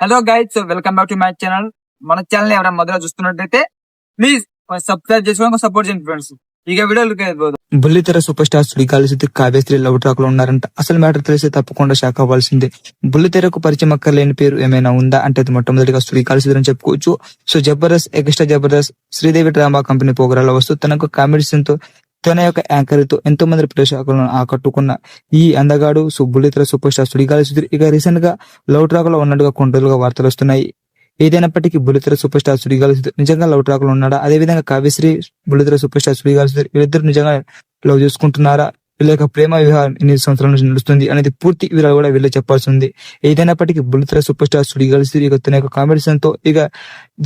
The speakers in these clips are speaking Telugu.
Hello guys, so welcome back to my channel. మన ఛానల్ ఎవరైనా మొదలు చూస్తున్నట్టయితే ప్లీజ్ సబ్స్క్రైబ్ చేసుకొని సపోర్ట్ చేయండి ఫ్రెండ్స్. ఇక వీడియోకి వెళ్ళిపోదాం. బుల్లితెర super star Sudigali Sudheer Kavyasri love track లో ఉన్నారంట. అసలు మ్యాటర్ తెలిసి తప్పకుండా షాక్ అవ్వాల్సిందే. బుల్లితెరకు పరిచయం అక్కర్లేని పేరు ఏమైనా ఉందా అంటే అది మొట్టమొదటిగా సుడిగాలి సుధీర్ అని చెప్పుకోవచ్చు. So Jabardasth, extra Jabardasth, Sridevi drama company ప్రోగ్రాంలో వస్తూ తనకు కామెడీ తో తన యొక్క యాంకర్ తో ఎంతో మంది ప్రేక్షకులను ఆకట్టుకున్న ఈ అందగాడు బుల్లితెర సూపర్ స్టార్ సుడిగాలి సుధీర్ ఇక రీసెంట్ గా లవ్ ట్రాక్ లో ఉన్నట్టుగా కొన్ని రోజులుగా వార్తలు వస్తున్నాయి. ఏదైనప్పటికీ బుల్లితెర సూపర్ స్టార్ సుడిగాలి సుధీర్ నిజంగా లవ్ ట్రాక్ లో ఉన్నాడా, అదేవిధంగా కావ్యశ్రీ బుల్లితెర సూపర్ స్టార్ సుడిగాలి సుధీర్ వీళ్ళిద్దరు నిజంగా లవ్ చేసుకుంటున్నారా, వీళ్ళ యొక్క ప్రేమ వివాహం ఎన్ని సంవత్సరాల నుంచి నడుస్తుంది అనేది పూర్తి వివరాలు కూడా వీళ్ళు చెప్పాల్సి ఉంది. ఏదైనప్పటికీ బుల్లితెర సూపర్ స్టార్ సుడిగాలి సుధీర్ ఇక తన యొక్క కాంబినేషన్ తో ఇక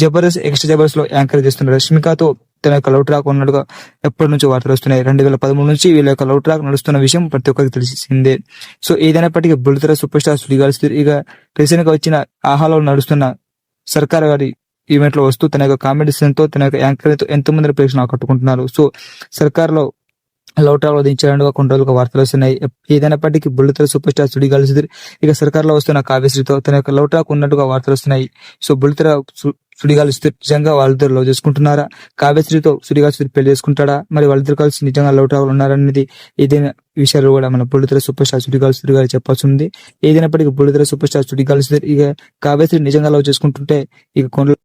జబర్దస్త్, ఎక్స్ట్రా జబర్దస్త్ లో యాంకర్ చేస్తున్న రష్మికతో తన యొక్క లవ్ ట్రాక్ ఉన్నట్టుగా ఎప్పటి నుంచి వార్తలు వస్తున్నాయి. 2013 నుంచి వీళ్ళ యొక్క లవ్ ట్రాక్ నడుస్తున్న విషయం ప్రతి ఒక్కరికి తెలిసిందే. సో ఏదైనప్పటికీ బుల్లితెర సూపర్ స్టార్ సుడిగాలి సుధీర్ ఇక రీసెంట్ గా వచ్చిన ఆహాలో నడుస్తున్న సర్కార్ గారి ఈవెంట్ లో వస్తూ తన యొక్క కాంబినేషన్ తో తన యొక్క యాంకర్ తో ఎంతో మంది ప్రేక్షకులు ఆకట్టుకుంటున్నారు. సో సర్కార్ లో లవ్ ట్రాక్ లో దించడానికి కొన్ని రోజులుగా వార్తలు వస్తున్నాయి. ఏదైనప్పటికీ బుల్లితెర సూపర్ స్టార్ సుడిగాలి సుధీర్ ఇక సర్కార్ లో వస్తున్న కావ్యశ్రీతో తన యొక్క లవ్ ట్రాక్ ఉన్నట్టుగా వార్తలు వస్తున్నాయి. సో బుల్లితెర సుడిగాలి సుధీర్ నిజంగా వాళ్ళిద్దరు లవ్ చేసుకుంటున్నారా, కావ్యశ్రీతో సుడిగాలి సుధీర్ పెళ్లి చేసుకుంటాడా, మరి వాళ్ళిద్దరు కలిసి నిజంగా లవ్ ట్రాక్ లో ఉన్నారనేది ఏదైనా విషయాలు కూడా మన బుల్లితెర సూపర్ స్టార్ సుడిగాలి సుధీర్ గారు చెప్పాల్సి ఉంది. ఏదైనప్పటికీ బుల్లితెర సూపర్ స్టార్ సుడిగాలి సుధీర్ ఇక కావ్యశ్రీ నిజంగా లవ్ చేసుకుంటుంటే ఇక కొన్ని